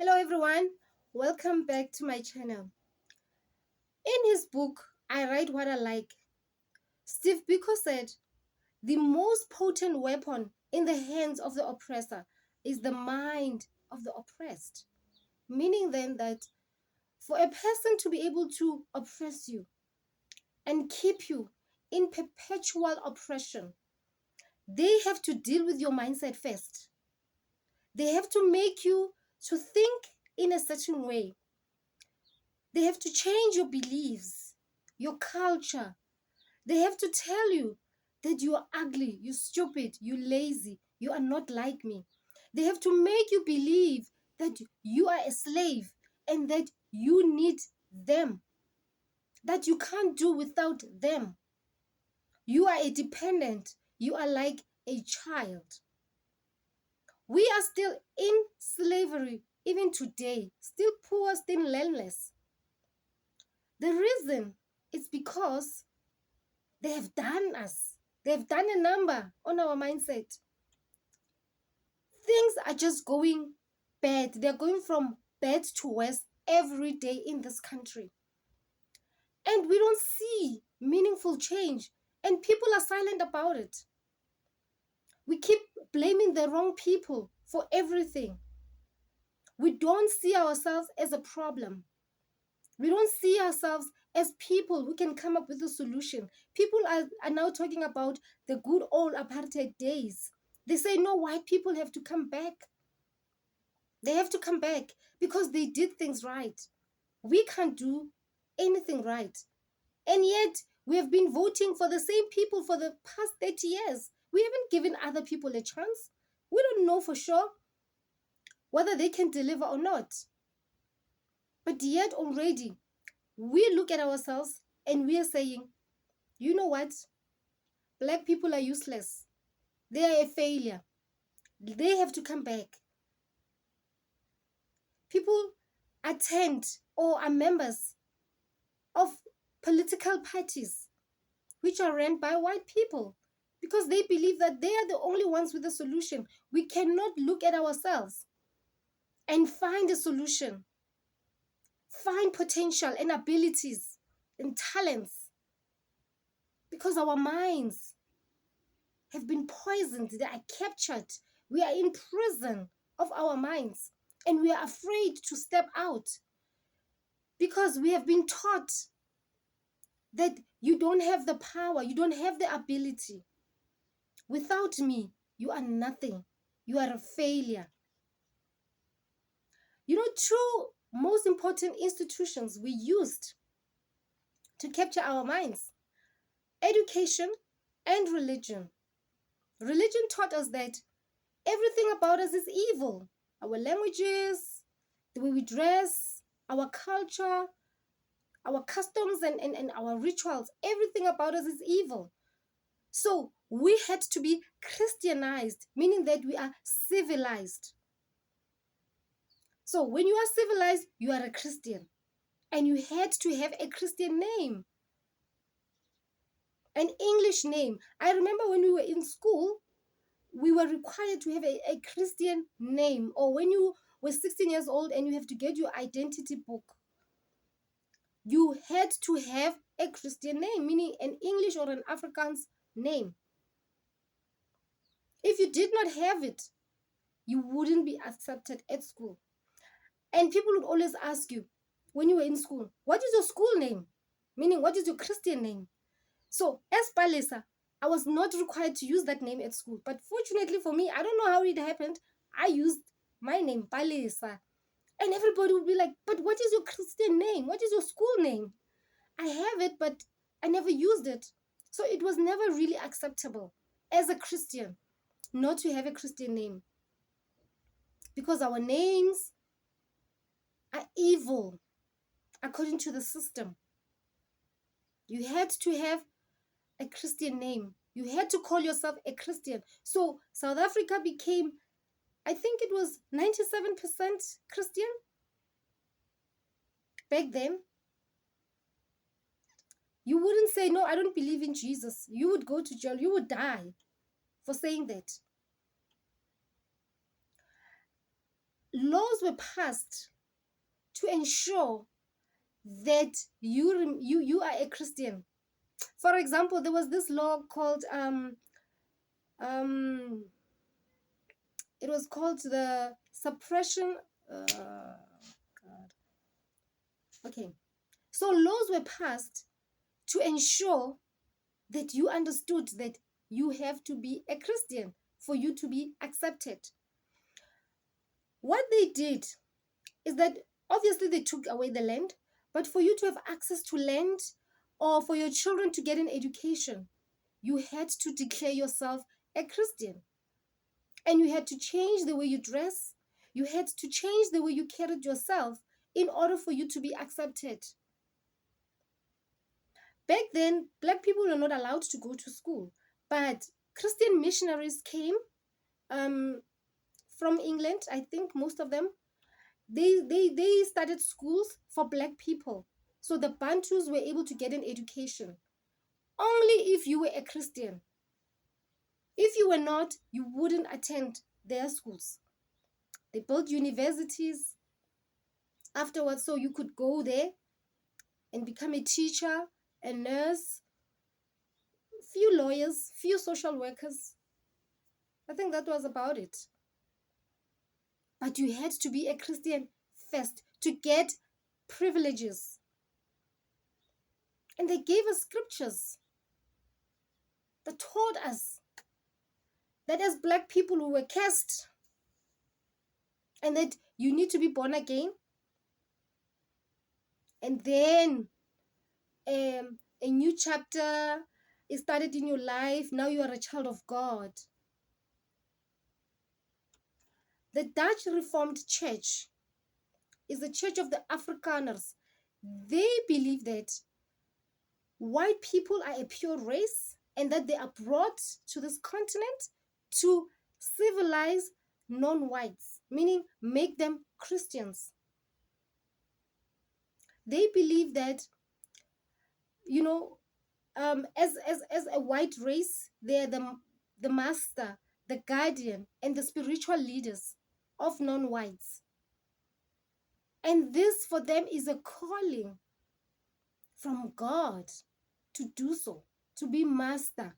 Hello everyone, welcome back to my channel. In his book, I Write What I Like, Steve Biko said, the most potent weapon in the hands of the oppressor is the mind of the oppressed. Meaning then that for a person to be able to oppress you and keep you in perpetual oppression, they have to deal with your mindset first. They have to make you to think in a certain way. They have to change your beliefs, your culture. They have to tell you that you are ugly, you're stupid, you're lazy, you are not like me. They have to make you believe that you are a slave and that you need them, that you can't do without them. You are a dependent. You are like a child. We are still in slavery even today, still poor, still landless. The reason is because they have done us. They've done a number on our mindset. Things are just going bad. They're going from bad to worse every day in this country. And we don't see meaningful change. And people are silent about it. We keep blaming the wrong people for everything. We don't see ourselves as a problem. We don't see ourselves as people who can come up with a solution. People are now talking about the good old apartheid days. They say, no, white people have to come back. They have to come back because they did things right. We can't do anything right. And yet, we have been voting for the same people for the past 30 years. We haven't given other people a chance. We don't know for sure whether they can deliver or not. But yet already, we look at ourselves and we are saying, you know what? Black people are useless. They are a failure. They have to come back. People attend or are members of political parties which are run by white people because they believe that they are the only ones with a solution. We cannot look at ourselves and find a solution, find potential and abilities and talents because our minds have been poisoned. They are captured. We are in prison of our minds and we are afraid to step out because we have been taught that you don't have the power, you don't have the ability. Without me, you are nothing. You are a failure. You know, two most important institutions we used to capture our minds: education and religion. Religion taught us that everything about us is evil. Our languages, the way we dress, our culture, our customs and our rituals, everything about us is evil. So we had to be Christianized, meaning that we are civilized. So when you are civilized, you are a Christian. And you had to have a Christian name, an English name. I remember when we were in school, we were required to have a Christian name. Or when you were 16 years old and you have to get your identity book, you had to have a Christian name, meaning an English or an Afrikaans name. If you did not have it, you wouldn't be accepted at school. And people would always ask you, when you were in school, what is your school name? Meaning, what is your Christian name? So as Palesa, I was not required to use that name at school. But fortunately for me, I don't know how it happened. I used my name, Palesa. And everybody would be like, but what is your Christian name? What is your school name? I have it, but I never used it. So it was never really acceptable as a Christian not to have a Christian name. Because our names are evil according to the system. You had to have a Christian name. You had to call yourself a Christian. So South Africa became, I think it was 97% Christian back then. You wouldn't say, no, I don't believe in Jesus. You would go to jail. You would die for saying that. laws were passed to ensure that you are a Christian. For example, there was this law called um it was called the suppression. God. Okay, so laws were passed to ensure that you understood that you have to be a Christian for you to be accepted. What they did is that obviously they took away the land, but for you to have access to land or for your children to get an education, you had to declare yourself a Christian. And you had to change the way you dress. You had to change the way you carried yourself in order for you to be accepted. Back then, black people were not allowed to go to school, but Christian missionaries came um, from England, I think most of them. They started schools for black people. So the Bantus were able to get an education only if you were a Christian. If you were not, you wouldn't attend their schools. They built universities afterwards so you could go there and become a teacher, a nurse, few lawyers, few social workers. I think that was about it. But you had to be a Christian first to get privileges. And they gave us scriptures that taught us that as black people who were cursed and that you need to be born again. And then a new chapter is started in your life. Now you are a child of God. The Dutch Reformed Church is the church of the Afrikaners. They believe that white people are a pure race and that they are brought to this continent to civilize non-whites, meaning make them Christians. They believe that, you know, as a white race, they're the master, the guardian, and the spiritual leaders of non-whites. And this for them is a calling from God to do so, to be master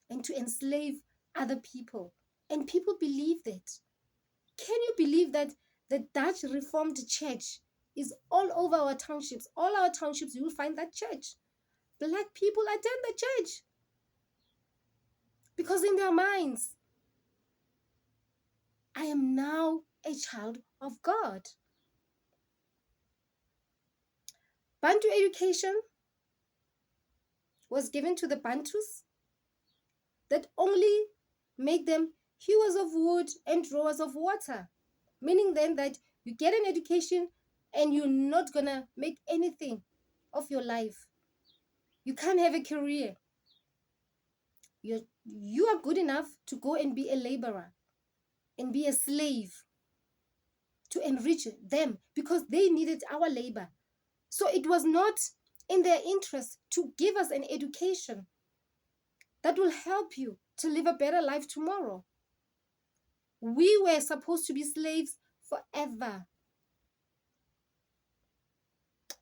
and to enslave other people. And people believe that. Can you believe that the Dutch Reformed Church is all over our townships? All our townships, you will find that church. Black people attend the church because in their minds, I am now a child of God. Bantu education was given to the Bantus that only make them hewers of wood and drawers of water, meaning then that you get an education and you're not gonna make anything of your life. You can't have a career. You are good enough to go and be a laborer and be a slave to enrich them because they needed our labor. So it was not in their interest to give us an education that will help you to live a better life tomorrow. We were supposed to be slaves forever.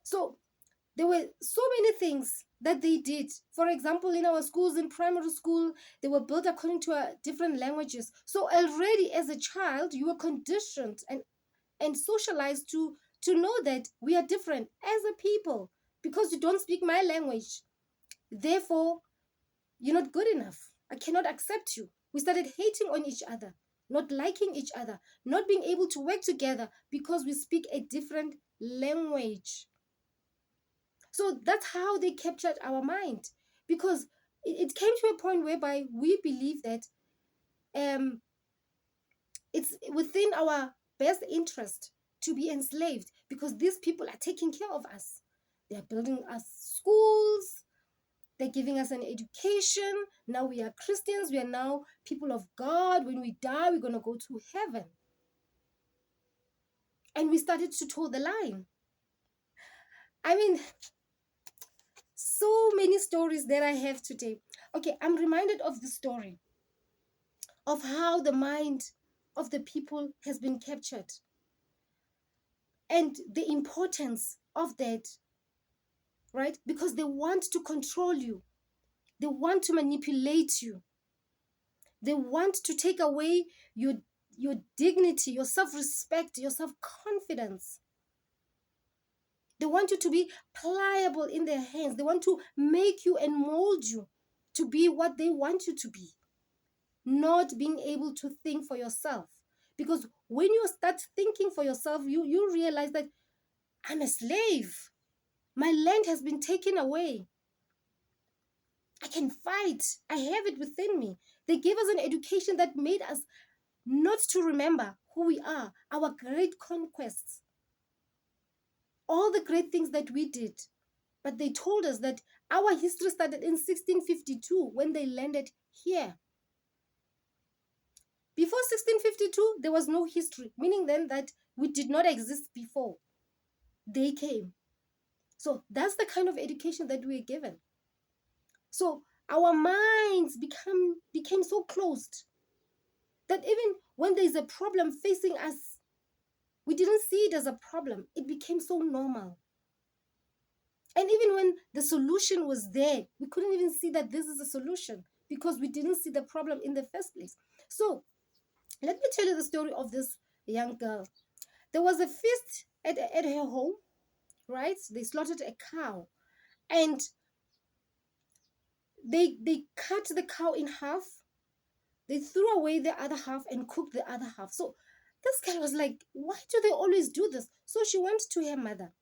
So there were so many things that they did. For example, in our schools, in primary school, they were built according to different languages. So already as a child, you were conditioned and socialized to know that we are different as a people because you don't speak my language. Therefore, you're not good enough. I cannot accept you. We started hating on each other, not liking each other, not being able to work together because we speak a different language. So that's how they captured our mind, because it came to a point whereby we believe that it's within our best interest to be enslaved because these people are taking care of us. They are building us schools. They're giving us an education. Now we are Christians. We are now people of God. When we die, we're going to go to heaven. And we started to toe the line. I mean, so many stories that I have today. Okay, I'm reminded of the story of how the mind of the people has been captured. and the importance of that, right? Because they want to control you. They want to manipulate you. They want to take away your dignity, your self-respect, your self-confidence. They want you to be pliable in their hands. They want to make you and mold you to be what they want you to be, not being able to think for yourself. Because when you start thinking for yourself, you realize that I'm a slave. My land has been taken away. I can fight. I have it within me. They gave us an education that made us not to remember who we are, our great conquests, all the great things that we did. But they told us that our history started in 1652 when they landed here. Before 1652, there was no history, meaning then that we did not exist before they came. So that's the kind of education that we were given. So our minds became so closed that even when there's a problem facing us, we didn't see it as a problem. It became so normal. And even when the solution was there, we couldn't even see that this is a solution because we didn't see the problem in the first place. So let me tell you the story of this young girl. There was a feast at her home, right? They slaughtered a cow and they cut the cow in half. They threw away the other half and cooked the other half. So this girl was like, why do they always do this? So she went to her mother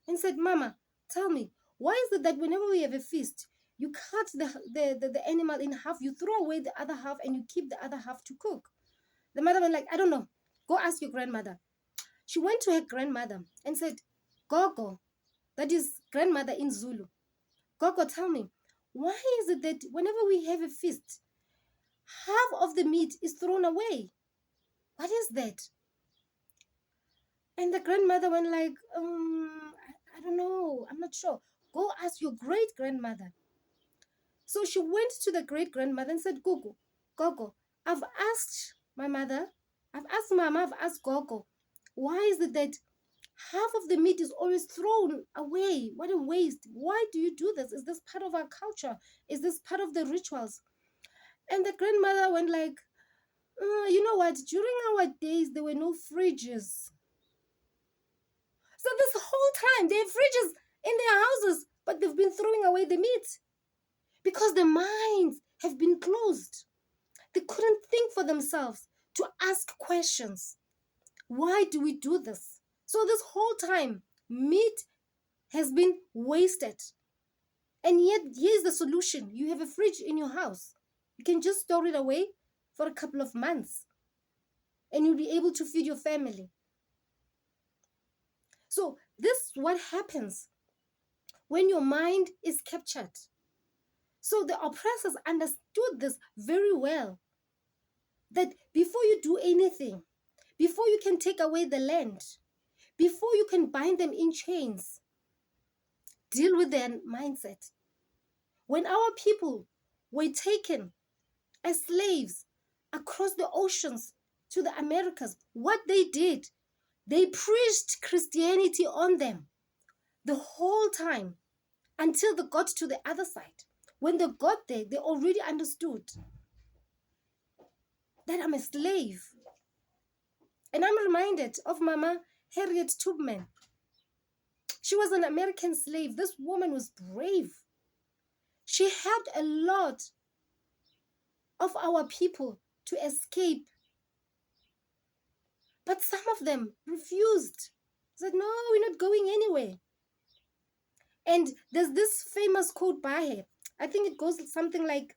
and said, Mama, tell me, why is it that whenever we have a feast, you cut the animal in half, you throw away the other half, and you keep the other half to cook? The mother went like, I don't know. Go ask your grandmother. She went to her grandmother and said, Gogo, that is grandmother in Zulu. Gogo, tell me, why is it that whenever we have a feast, half of the meat is thrown away? What is that? And the grandmother went like, I don't know. I'm not sure. Go ask your great grandmother. So she went to the great grandmother and said, Gogo, I've asked my mother, I've asked Mama, I've asked Gogo, why is it that half of the meat is always thrown away? What a waste. Why do you do this? Is this part of our culture? Is this part of the rituals? And the grandmother went like, you know what? During our days, there were no fridges. So this whole time, they have fridges in their houses, but they've been throwing away the meat because their minds have been closed. They couldn't think for themselves to ask questions. Why do we do this? So this whole time, meat has been wasted. And yet, here's the solution. You have a fridge in your house. You can just store it away for a couple of months and you'll be able to feed your family. So this is what happens when your mind is captured. So the oppressors understood this very well, that before you do anything, before you can take away the land, before you can bind them in chains, deal with their mindset. When our people were taken as slaves across the oceans to the Americas, what they did, they preached Christianity on them the whole time until they got to the other side. When they got there, they already understood that I'm a slave. And I'm reminded of Mama Harriet Tubman. She was an American slave. This woman was brave. She helped a lot of our people to escape. But some of them refused. Said, no, we're not going anywhere. And there's this famous quote by her. I think it goes something like,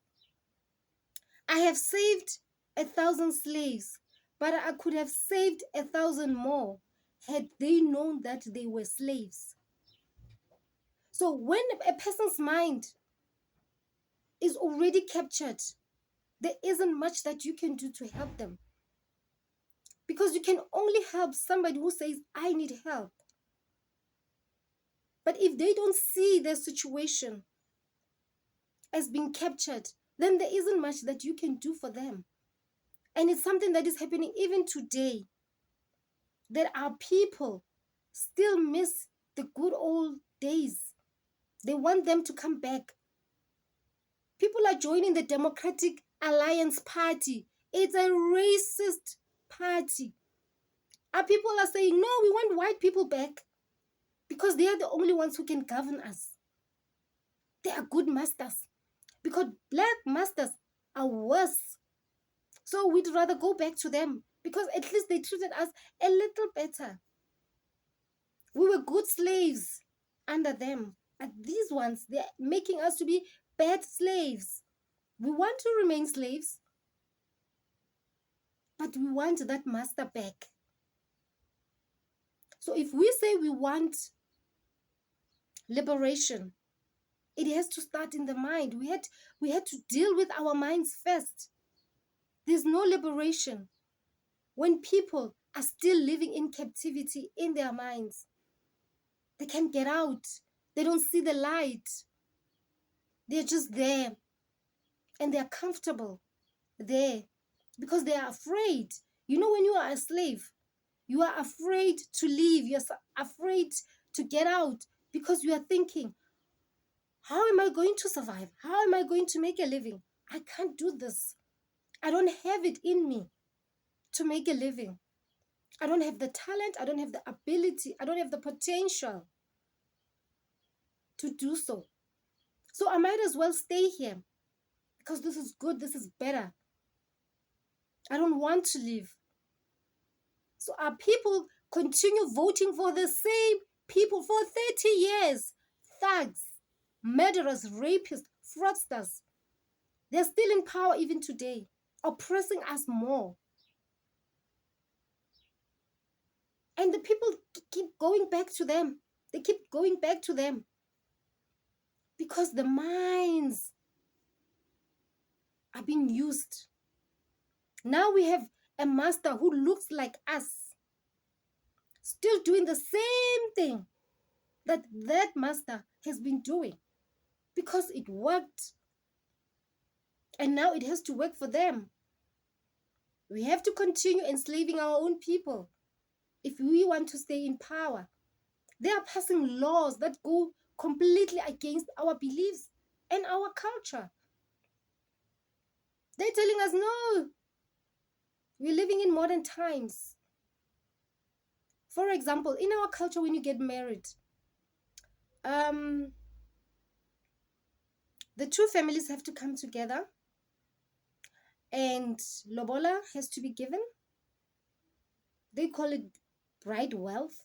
I have saved 1,000 slaves, but I could have saved 1,000 more had they known that they were slaves. So when a person's mind is already captured, there isn't much that you can do to help them. Because you can only help somebody who says, I need help. But if they don't see their situation as being captured, then there isn't much that you can do for them. And it's something that is happening even today. There are people still miss the good old days. They want them to come back. People are joining the Democratic Alliance Party. It's a racist party. Our people are saying, no, we want white people back because they are the only ones who can govern us. They are good masters because black masters are worse. So we'd rather go back to them because at least they treated us a little better. We were good slaves under them. But these ones, they're making us to be bad slaves. We want to remain slaves, but we want that master back. So if we say we want liberation, it has to start in the mind. We had to deal with our minds first. There's no liberation when people are still living in captivity in their minds. They can't get out. They don't see the light. They're just there. And they're comfortable there because they are afraid. You know, when you are a slave, you are afraid to leave. You're afraid to get out because you are thinking, how am I going to survive? How am I going to make a living? I can't do this. I don't have it in me to make a living. I don't have the talent. I don't have the ability. I don't have the potential to do so. So I might as well stay here because this is good. This is better. I don't want to leave. So our people continue voting for the same people for 30 years. Thugs, murderers, rapists, fraudsters. They're still in power even today, oppressing us more. And the people keep going back to them. They keep going back to them because the minds are being used. Now we have a master who looks like us, still doing the same thing that master has been doing because it worked. And now it has to work for them. We have to continue enslaving our own people if we want to stay in power. They are passing laws that go completely against our beliefs and our culture. They're telling us, no, we're living in modern times. For example, in our culture, when you get married, the two families have to come together and lobola has to be given. They call it bride wealth.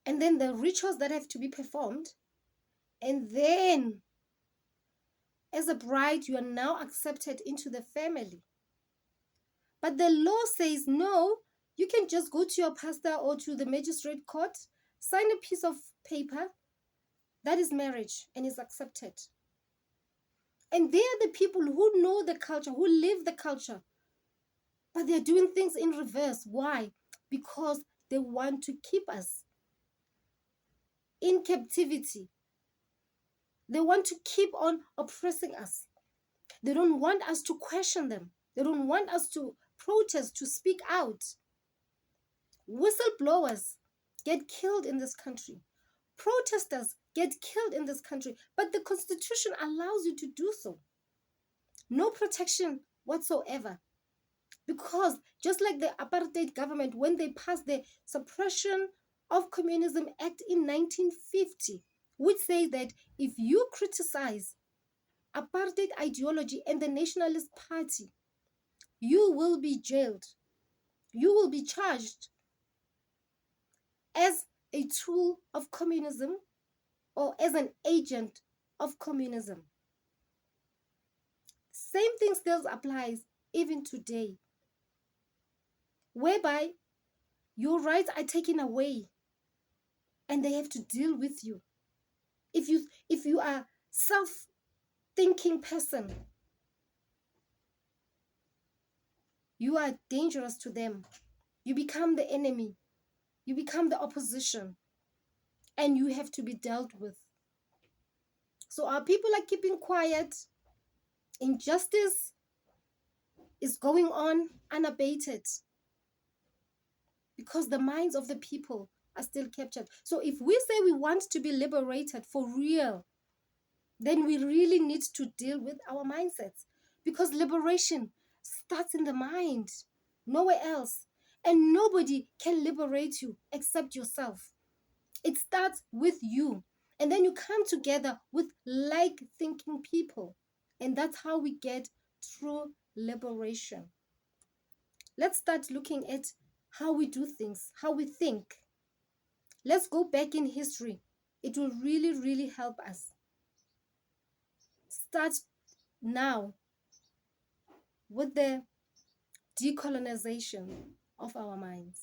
And then the rituals that have to be performed. And then, as a bride, you are now accepted into the family. But the law says, no, you can just go to your pastor or to the magistrate court, sign a piece of paper, that is marriage and is accepted. And they are the people who know the culture, who live the culture. But they're doing things in reverse. Why? Because they want to keep us in captivity. They want to keep on oppressing us. They don't want us to question them. They don't want us to protest, to speak out. Whistleblowers get killed in this country. Protesters get killed in this country. But the Constitution allows you to do so. No protection whatsoever. Because just like the apartheid government, when they passed the Suppression of Communism Act in 1950, which says that if you criticize apartheid ideology and the Nationalist Party, you will be jailed. You will be charged as a tool of communism or as an agent of communism. Same thing still applies even today, whereby your rights are taken away and they have to deal with you. If you are self-thinking person, you are dangerous to them. You become the enemy. You become the opposition. And you have to be dealt with. So our people are keeping quiet. Injustice is going on unabated. because the minds of the people are still captured. So if we say we want to be liberated for real, then we really need to deal with our mindsets, because liberation starts in the mind, nowhere else. And nobody can liberate you except yourself. It starts with you. And then you come together with like thinking people. And that's how we get true liberation. Let's start looking at how we do things, how we think. Let's go back in history. It will really, really help us. Start now with the decolonization of our minds.